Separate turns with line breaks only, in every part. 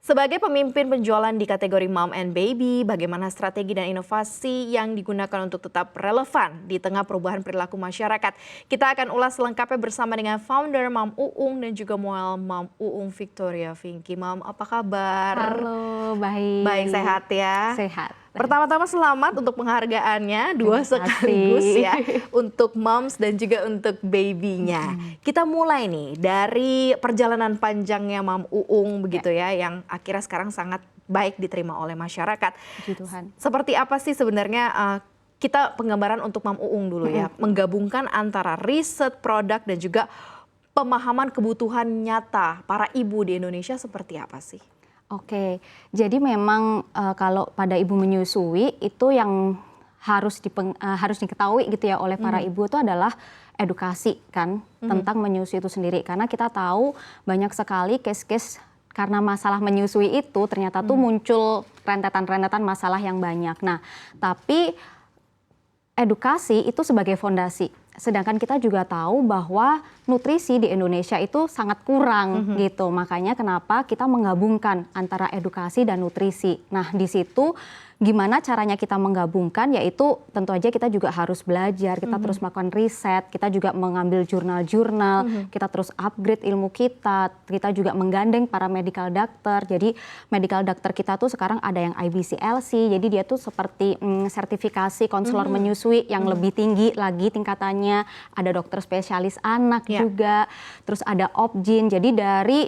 Sebagai pemimpin penjualan di kategori Mom and Baby, bagaimana strategi dan inovasi yang digunakan untuk tetap relevan di tengah perubahan perilaku masyarakat? Kita akan ulas lengkapnya bersama dengan founder Mom Uung dan juga Mual Mom Uung Victoria Vinky. Mom, apa kabar?
Halo, baik.
Baik, sehat ya?
Sehat.
Pertama-tama selamat untuk penghargaannya, dua sekaligus ya, untuk moms dan juga untuk babynya. Kita mulai nih dari perjalanan panjangnya Mom Uung begitu ya, yang akhirnya sekarang sangat baik diterima oleh masyarakat.
Puji Tuhan.
Seperti apa sih sebenarnya kita penggambaran untuk Mom Uung dulu ya, menggabungkan antara riset, produk dan juga pemahaman kebutuhan nyata para ibu di Indonesia seperti apa sih?
Oke, jadi memang kalau pada ibu menyusui itu yang harus diketahui gitu ya oleh para ibu itu adalah edukasi kan tentang menyusui itu sendiri. Karena kita tahu banyak sekali case-case karena masalah menyusui itu ternyata tuh muncul rentetan-rentetan masalah yang banyak. Nah, tapi edukasi itu sebagai fondasi. Sedangkan kita juga tahu bahwa nutrisi di Indonesia itu sangat kurang gitu. Makanya kenapa kita menggabungkan antara edukasi dan nutrisi. Nah, di situ gimana caranya kita menggabungkan, yaitu tentu aja kita juga harus belajar, kita terus melakukan riset, kita juga mengambil jurnal-jurnal, kita terus upgrade ilmu kita juga menggandeng para medical doctor. Jadi medical doctor kita tuh sekarang ada yang IBCLC, jadi dia tuh seperti sertifikasi konselor menyusui yang lebih tinggi lagi tingkatannya, ada dokter spesialis anak juga, terus ada Opjin. Jadi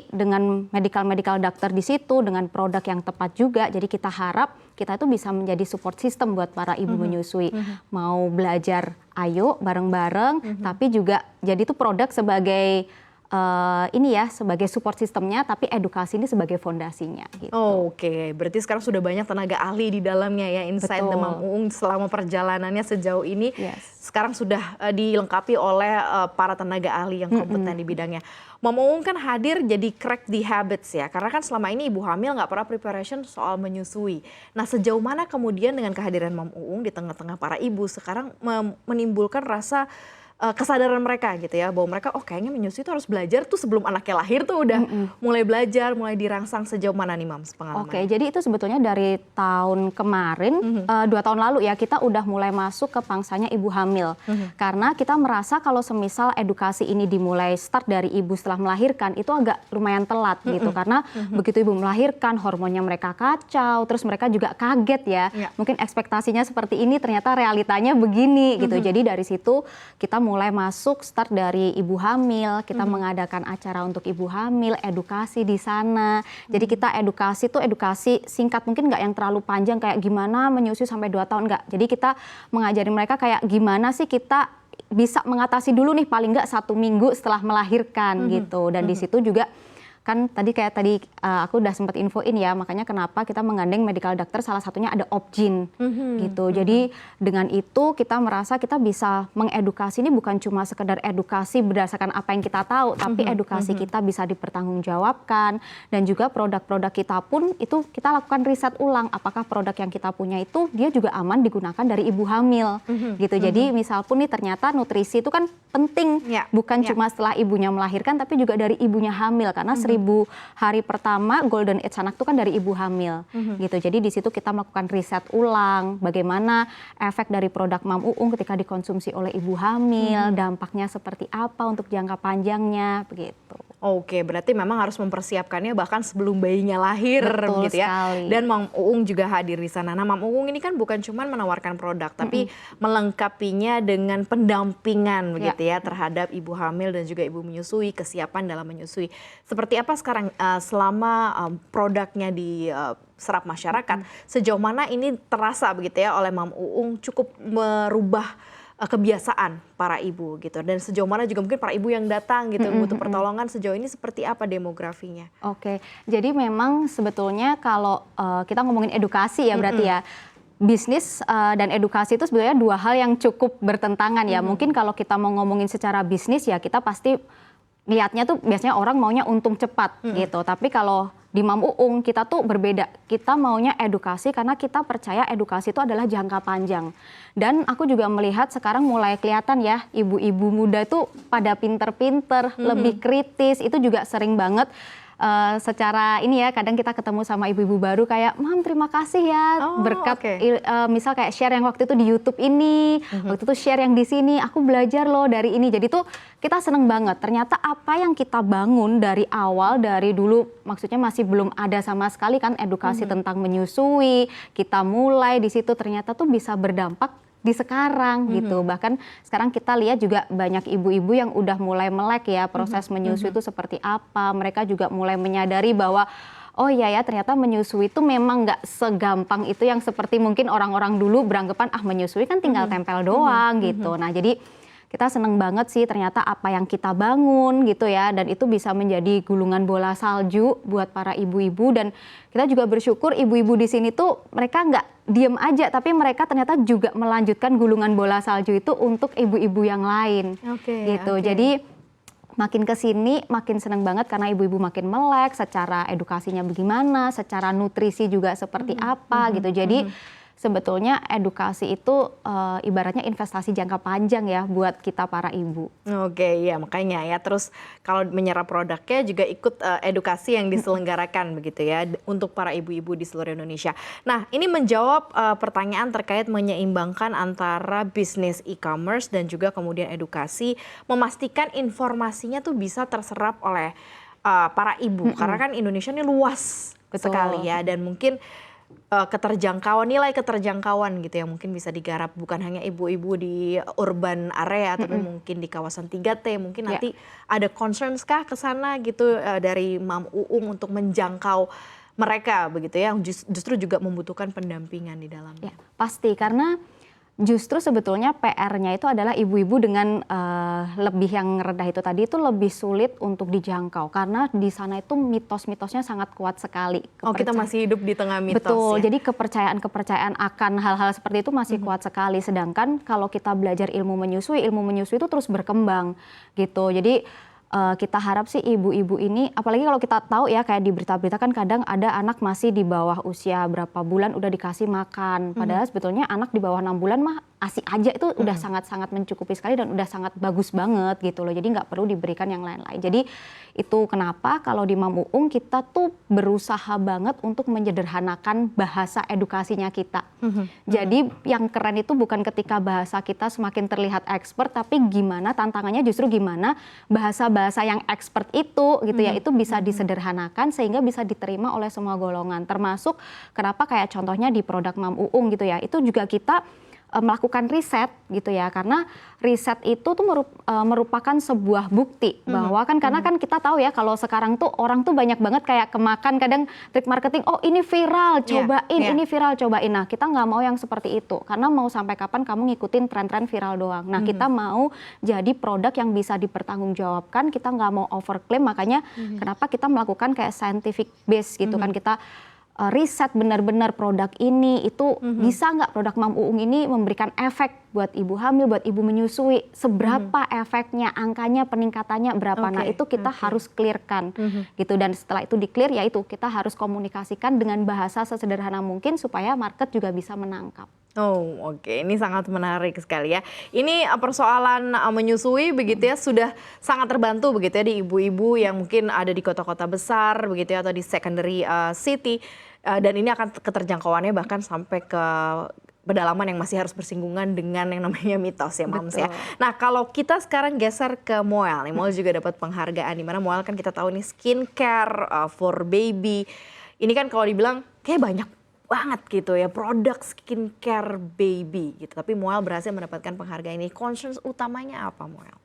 dengan medical doctor di situ, dengan produk yang tepat juga, jadi kita harap kita itu bisa menjadi support system buat para ibu menyusui. Mau belajar, ayo bareng-bareng, tapi juga jadi itu produk sebagai sebagai support sistemnya, tapi edukasi ini sebagai fondasinya. Gitu.
Oke, berarti sekarang sudah banyak tenaga ahli di dalamnya ya, inside the Mom Uung selama perjalanannya sejauh ini. Sekarang sudah dilengkapi oleh para tenaga ahli yang kompeten di bidangnya. Mom Uung kan hadir jadi crack the habits ya, karena kan selama ini ibu hamil nggak pernah preparation soal menyusui. Nah, sejauh mana kemudian dengan kehadiran Mom Uung di tengah-tengah para ibu sekarang menimbulkan rasa kesadaran mereka gitu ya, bahwa mereka kayaknya menyusui itu harus belajar tuh sebelum anaknya lahir tuh udah mulai belajar, mulai dirangsang. Sejauh mana nih Mams pengalaman?
Oke, jadi itu sebetulnya dari tahun kemarin, 2 tahun lalu ya, kita udah mulai masuk ke pangsanya ibu hamil. Karena kita merasa kalau semisal edukasi ini dimulai start dari ibu setelah melahirkan, itu agak lumayan telat gitu. Karena begitu ibu melahirkan, hormonnya mereka kacau, terus mereka juga kaget ya. Mungkin ekspektasinya seperti ini, ternyata realitanya begini gitu. Jadi dari situ kita mulai masuk start dari ibu hamil, kita mengadakan acara untuk ibu hamil, edukasi di sana. Jadi kita edukasi singkat, mungkin nggak yang terlalu panjang kayak gimana menyusui sampai 2 tahun, nggak. Jadi kita mengajari mereka kayak gimana sih kita bisa mengatasi dulu nih paling nggak 1 minggu setelah melahirkan gitu. Dan di situ juga kan tadi aku udah sempat infoin ya, makanya kenapa kita menggandeng medical doctor, salah satunya ada Opjin gitu. Jadi dengan itu kita merasa kita bisa mengedukasi, ini bukan cuma sekedar edukasi berdasarkan apa yang kita tahu, tapi edukasi kita bisa dipertanggungjawabkan, dan juga produk-produk kita pun itu kita lakukan riset ulang, apakah produk yang kita punya itu dia juga aman digunakan dari ibu hamil gitu. Jadi misal pun nih ternyata nutrisi itu kan penting, bukan cuma setelah ibunya melahirkan, tapi juga dari ibunya hamil, karena 1000 hari pertama golden age anak itu kan dari ibu hamil gitu. Jadi di situ kita melakukan riset ulang bagaimana efek dari produk Mom Uung ketika dikonsumsi oleh ibu hamil, dampaknya seperti apa untuk jangka panjangnya begitu.
Oke, berarti memang harus mempersiapkannya bahkan sebelum bayinya lahir.
Betul
gitu ya.
sekali.
Dan Mom Uung juga hadir di sana. Nah, Mom Uung ini kan bukan cuma menawarkan produk, tapi melengkapinya dengan pendampingan begitu ya terhadap ibu hamil dan juga ibu menyusui, kesiapan dalam menyusui. Seperti apa sekarang selama produknya diserap masyarakat, sejauh mana ini terasa begitu ya oleh Mom Uung cukup merubah kebiasaan para ibu gitu, dan sejauh mana juga mungkin para ibu yang datang gitu butuh pertolongan, sejauh ini seperti apa demografinya?
Oke, jadi memang sebetulnya kalau kita ngomongin edukasi ya berarti ya, bisnis dan edukasi itu sebenarnya 2 hal yang cukup bertentangan ya. Mungkin kalau kita mau ngomongin secara bisnis ya kita pasti lihatnya tuh biasanya orang maunya untung cepat gitu. Tapi kalau di Mom Uung kita tuh berbeda. Kita maunya edukasi karena kita percaya edukasi itu adalah jangka panjang. Dan aku juga melihat sekarang mulai kelihatan ya ibu-ibu muda itu pada pinter-pinter, lebih kritis. Itu juga sering banget secara ini ya, kadang kita ketemu sama ibu-ibu baru kayak, Mam terima kasih ya berkat misal kayak share yang waktu itu di YouTube ini, waktu itu share yang di sini, aku belajar loh dari ini. Jadi tuh kita seneng banget. Ternyata apa yang kita bangun dari awal, dari dulu, maksudnya masih belum ada sama sekali kan edukasi tentang menyusui, kita mulai di situ ternyata tuh bisa berdampak di sekarang gitu. Bahkan sekarang kita lihat juga banyak ibu-ibu yang udah mulai melek ya proses menyusui itu seperti apa. Mereka juga mulai menyadari bahwa oh iya ya ternyata menyusui itu memang nggak segampang itu yang seperti mungkin orang-orang dulu beranggapan menyusui kan tinggal tempel doang gitu. Nah jadi kita seneng banget sih ternyata apa yang kita bangun gitu ya, dan itu bisa menjadi gulungan bola salju buat para ibu-ibu. Dan kita juga bersyukur ibu-ibu di sini tuh mereka nggak diem aja, tapi mereka ternyata juga melanjutkan gulungan bola salju itu untuk ibu-ibu yang lain gitu. Jadi makin kesini makin seneng banget karena ibu-ibu makin melek secara edukasinya bagaimana, secara nutrisi juga seperti apa gitu. Jadi sebetulnya edukasi itu ibaratnya investasi jangka panjang ya buat kita para ibu.
Oke, ya makanya ya. Terus kalau menyerap produknya juga ikut edukasi yang diselenggarakan begitu ya untuk para ibu-ibu di seluruh Indonesia. Nah, ini menjawab pertanyaan terkait menyeimbangkan antara bisnis e-commerce dan juga kemudian edukasi, memastikan informasinya tuh bisa terserap oleh para ibu. Karena kan Indonesia ini luas sekali ya, dan mungkin nilai keterjangkauan gitu yang mungkin bisa digarap bukan hanya ibu-ibu di urban area, tapi mungkin di kawasan 3T, mungkin nanti ada concerns kah ke sana gitu dari Mam Uung untuk menjangkau mereka begitu ya, yang justru juga membutuhkan pendampingan di dalamnya.
Ya, pasti karena justru sebetulnya PR-nya itu adalah ibu-ibu dengan lebih yang rendah itu tadi itu lebih sulit untuk dijangkau karena di sana itu mitos-mitosnya sangat kuat sekali.
Kita masih hidup di tengah mitos.
Betul,
ya?
Jadi kepercayaan akan hal-hal seperti itu masih kuat sekali. Sedangkan kalau kita belajar ilmu menyusui itu terus berkembang gitu. Jadi kita harap sih ibu-ibu ini, apalagi kalau kita tahu ya kayak di berita-berita kan kadang ada anak masih di bawah usia berapa bulan udah dikasih makan. Padahal sebetulnya anak di bawah 6 bulan mah ASI aja itu udah sangat-sangat mencukupi sekali dan udah sangat bagus banget gitu loh. Jadi nggak perlu diberikan yang lain-lain. Jadi itu kenapa kalau di Mam Uung kita tuh berusaha banget untuk menyederhanakan bahasa edukasinya kita. Jadi yang keren itu bukan ketika bahasa kita semakin terlihat expert, tapi gimana tantangannya justru gimana bahasa yang expert itu gitu ya, itu bisa disederhanakan sehingga bisa diterima oleh semua golongan. Termasuk kenapa kayak contohnya di produk Mam Uung gitu ya, itu juga kita melakukan riset gitu ya, karena riset itu tuh merupakan sebuah bukti bahwa kan karena kan kita tahu ya kalau sekarang tuh orang tuh banyak banget kayak kemakan kadang trik marketing, ini viral cobain, ini viral cobain. Nah kita nggak mau yang seperti itu karena mau sampai kapan kamu ngikutin tren-tren viral doang. Nah kita mau jadi produk yang bisa dipertanggungjawabkan, kita nggak mau overclaim, makanya kenapa kita melakukan kayak scientific base gitu kan, kita riset benar-benar produk ini itu bisa nggak produk Mam Uung ini memberikan efek buat ibu hamil, buat ibu menyusui, seberapa efeknya, angkanya, peningkatannya berapa. Nah itu kita harus clearkan gitu, dan setelah itu di-clear ya itu kita harus komunikasikan dengan bahasa sesederhana mungkin supaya market juga bisa menangkap.
Ini sangat menarik sekali ya. Ini persoalan menyusui begitu ya sudah sangat terbantu begitu ya di ibu-ibu yang mungkin ada di kota-kota besar begitu ya, atau di secondary city. Dan ini akan keterjangkauannya bahkan sampai ke pedalaman yang masih harus bersinggungan dengan yang namanya mitos ya Mams ya. Nah kalau kita sekarang geser ke Moel nih, Moel juga dapat penghargaan, di mana Moel kan kita tahu nih skincare for baby. Ini kan kalau dibilang kayak banyak banget gitu ya produk skincare baby gitu, tapi Moel berhasil mendapatkan penghargaan ini. Concerns utamanya apa Moel?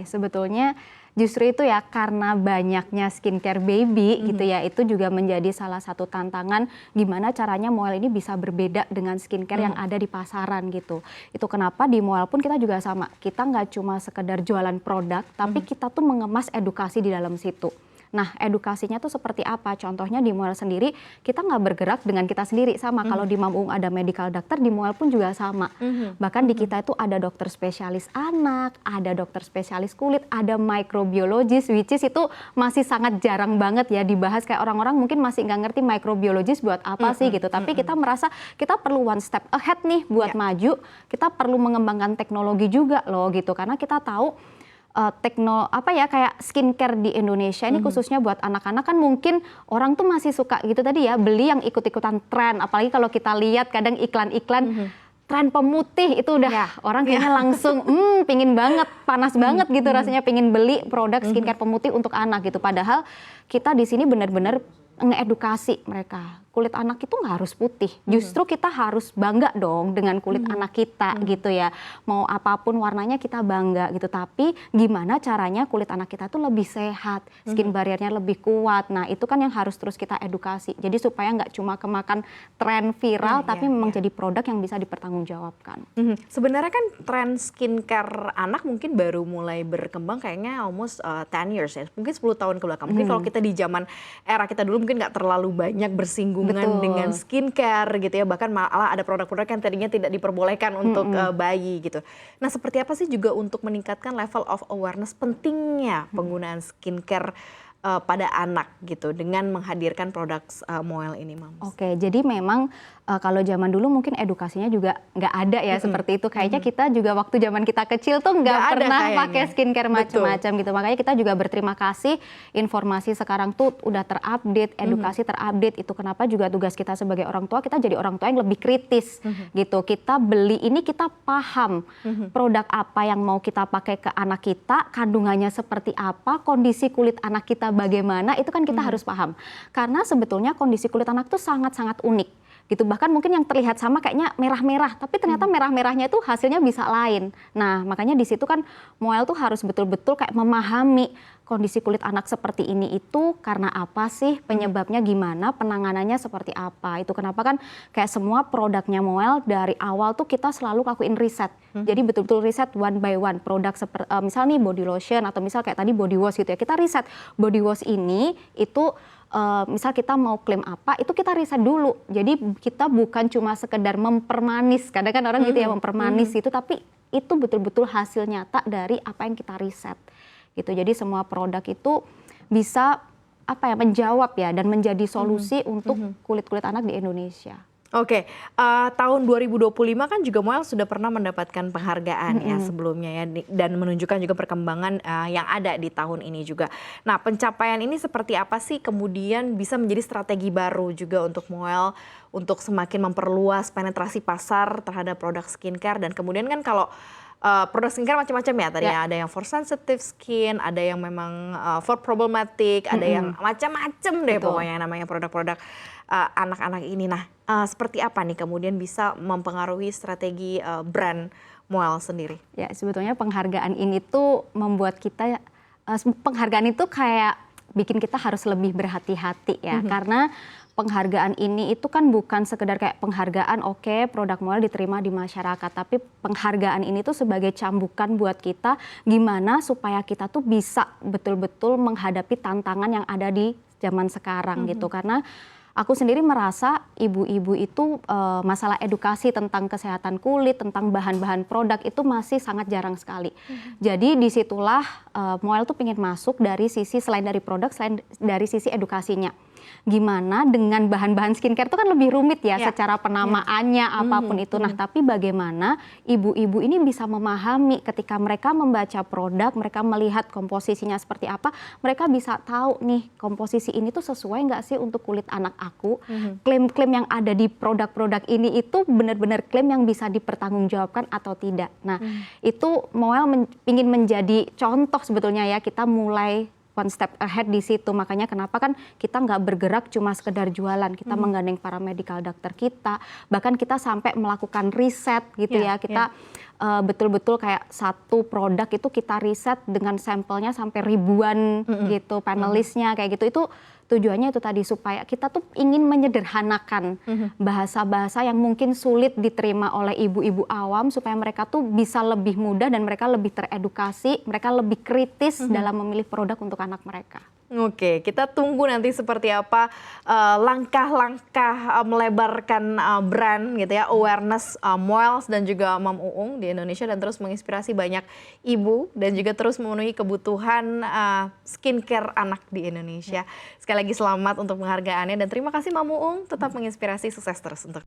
Sebetulnya justru itu ya karena banyaknya skincare baby gitu ya, itu juga menjadi salah satu tantangan gimana caranya Moel ini bisa berbeda dengan skincare yang ada di pasaran gitu. Itu kenapa di Moel pun kita juga sama, kita nggak cuma sekedar jualan produk, tapi kita tuh mengemas edukasi di dalam situ. Nah edukasinya tuh seperti apa? Contohnya di Moel sendiri kita nggak bergerak dengan kita sendiri sama. Kalau di Mam Uung ada medical doctor, di Moel pun juga sama. Bahkan di kita itu ada dokter spesialis anak, ada dokter spesialis kulit, ada microbiologis, which is itu masih sangat jarang banget ya dibahas. Kayak orang-orang mungkin masih nggak ngerti microbiologis buat apa sih gitu. Tapi kita merasa kita perlu one step ahead nih buat maju. Kita perlu mengembangkan teknologi juga loh gitu. Karena kita tahu kayak skincare di Indonesia ini khususnya buat anak-anak kan mungkin orang tuh masih suka gitu tadi ya, beli yang ikut-ikutan tren, apalagi kalau kita lihat kadang iklan-iklan tren pemutih itu udah orang kayaknya langsung pingin banget, panas banget gitu rasanya pingin beli produk skincare pemutih untuk anak gitu. Padahal kita di sini benar-benar ngedukasi mereka. Kulit anak itu nggak harus putih. Justru kita harus bangga dong dengan kulit anak kita gitu ya. Mau apapun warnanya kita bangga gitu. Tapi gimana caranya kulit anak kita tuh lebih sehat, skin barriernya lebih kuat. Nah itu kan yang harus terus kita edukasi. Jadi supaya nggak cuma kemakan tren viral, tapi memang jadi produk yang bisa dipertanggungjawabkan.
Sebenarnya kan tren skincare anak mungkin baru mulai berkembang kayaknya almost 10 years ya. Mungkin 10 tahun ke belakang. Mungkin kalau kita di zaman era kita dulu mungkin nggak terlalu banyak bersinggungan dengan skincare gitu ya, bahkan malah ada produk-produk yang tadinya tidak diperbolehkan untuk bayi gitu. Nah seperti apa sih juga untuk meningkatkan level of awareness pentingnya penggunaan skincare pada anak gitu dengan menghadirkan produk Moel ini, Mams?
Oke, jadi memang kalau zaman dulu mungkin edukasinya juga nggak ada ya seperti itu. Kayaknya kita juga waktu zaman kita kecil tuh nggak pernah pakai skincare macam-macam gitu. Makanya kita juga berterima kasih informasi sekarang tuh udah terupdate, edukasi terupdate. Itu kenapa juga tugas kita sebagai orang tua, kita jadi orang tua yang lebih kritis gitu. Kita beli ini kita paham produk apa yang mau kita pakai ke anak kita, kandungannya seperti apa, kondisi kulit anak kita bagaimana, itu kan kita harus paham. Karena sebetulnya kondisi kulit anak tuh sangat-sangat unik gitu, bahkan mungkin yang terlihat sama kayaknya merah-merah, tapi ternyata merah-merahnya itu hasilnya bisa lain. Nah makanya di situ kan Moel tuh harus betul-betul kayak memahami kondisi kulit anak seperti ini itu karena apa sih, penyebabnya gimana, penanganannya seperti apa. Itu kenapa kan kayak semua produknya Moel dari awal tuh kita selalu lakuin riset. Jadi betul-betul riset one by one produk misal nih body lotion atau misal kayak tadi body wash gitu ya, kita riset body wash ini itu misal kita mau klaim apa, itu kita riset dulu. Jadi kita bukan cuma sekedar mempermanis, kadang kan orang gitu ya mempermanis itu, tapi itu betul-betul hasil nyata dari apa yang kita riset. Gitu. Jadi semua produk itu bisa menjawab ya dan menjadi solusi untuk kulit-kulit anak di Indonesia.
Oke, tahun 2025 kan juga Moel sudah pernah mendapatkan penghargaan ya sebelumnya ya, dan menunjukkan juga perkembangan yang ada di tahun ini juga. Nah pencapaian ini seperti apa sih kemudian bisa menjadi strategi baru juga untuk Moel untuk semakin memperluas penetrasi pasar terhadap produk skincare, dan kemudian kan kalau produk skincare macam-macam ya tadi ya, ada yang for sensitive skin, ada yang memang for problematic, ada yang macam-macam deh pokoknya namanya produk-produk anak-anak ini. Nah seperti apa nih kemudian bisa mempengaruhi strategi brand Moel sendiri?
Ya sebetulnya penghargaan ini tuh membuat kita, penghargaan itu kayak bikin kita harus lebih berhati-hati ya, karena penghargaan ini itu kan bukan sekedar kayak penghargaan oke, produk Moel diterima di masyarakat, tapi penghargaan ini tuh sebagai cambukan buat kita gimana supaya kita tuh bisa betul-betul menghadapi tantangan yang ada di zaman sekarang gitu. Karena aku sendiri merasa ibu-ibu itu masalah edukasi tentang kesehatan kulit, tentang bahan-bahan produk itu masih sangat jarang sekali. Jadi disitulah Moel tuh pengen masuk dari sisi selain dari produk, selain dari sisi edukasinya. Gimana dengan bahan-bahan skincare itu kan lebih rumit ya secara penamaannya apapun itu. Nah tapi bagaimana ibu-ibu ini bisa memahami ketika mereka membaca produk, mereka melihat komposisinya seperti apa, mereka bisa tahu nih komposisi ini tuh sesuai nggak sih untuk kulit anak aku. Klaim-klaim yang ada di produk-produk ini itu benar-benar klaim yang bisa dipertanggungjawabkan atau tidak. Nah itu Moel ingin menjadi contoh sebetulnya ya, kita mulai one step ahead di situ. Makanya kenapa kan kita nggak bergerak cuma sekedar jualan, kita menggandeng para medical doctor kita, bahkan kita sampai melakukan riset gitu ya. Kita betul-betul kayak satu produk itu kita riset dengan sampelnya sampai ribuan gitu, panelisnya kayak gitu. Itu tujuannya itu tadi supaya kita tuh ingin menyederhanakan bahasa-bahasa yang mungkin sulit diterima oleh ibu-ibu awam, supaya mereka tuh bisa lebih mudah dan mereka lebih teredukasi, mereka lebih kritis dalam memilih produk untuk anak mereka.
Oke, kita tunggu nanti seperti apa langkah-langkah melebarkan brand gitu ya, awareness Moel dan juga Mam Uung di Indonesia, dan terus menginspirasi banyak ibu dan juga terus memenuhi kebutuhan skincare anak di Indonesia. Sekali lagi selamat untuk penghargaannya dan terima kasih Mam Uung, tetap menginspirasi, sukses terus untuk